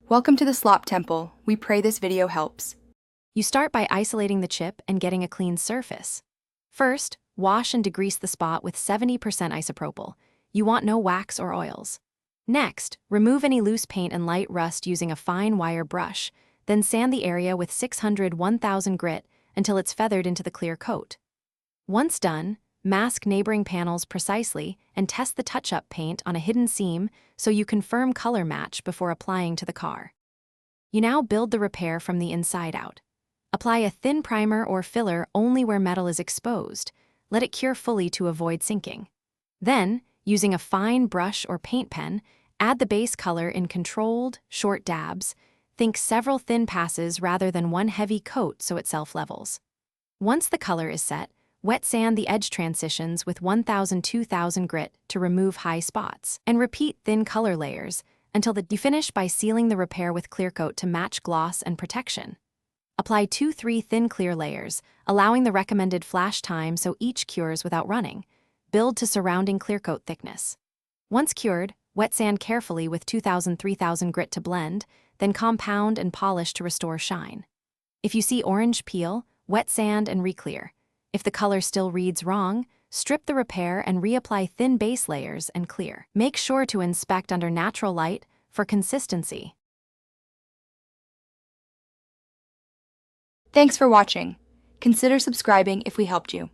Welcome to the Slop Temple. We pray this video helps. You start by isolating the chip and getting a clean surface. First, wash and degrease the spot with 70% isopropyl. You want no wax or oils. Next, remove any loose paint and light rust using a fine wire brush, then sand the area with 600-1000 grit until it's feathered into the clear coat. Once done, mask neighboring panels precisely and test the touch-up paint on a hidden seam so you confirm color match before applying to the car. You now build the repair from the inside out. Apply a thin primer or filler only where metal is exposed. Let it cure fully to avoid sinking. Then, using a fine brush or paint pen, add the base color in controlled, short dabs. Think several thin passes rather than one heavy coat so it self-levels. Once the color is set, wet sand the edge transitions with 1000-2000 grit to remove high spots, and repeat thin color layers until you finish by sealing the repair with clear coat to match gloss and protection. Apply 2-3 thin clear layers, allowing the recommended flash time so each cures without running. Build to surrounding clear coat thickness. Once cured, wet sand carefully with 2000-3000 grit to blend, then compound and polish to restore shine. If you see orange peel, wet sand and re-clear. If the color still reads wrong, strip the repair and reapply thin base layers and clear. Make sure to inspect under natural light for consistency. Thanks for watching. Consider subscribing if we helped you.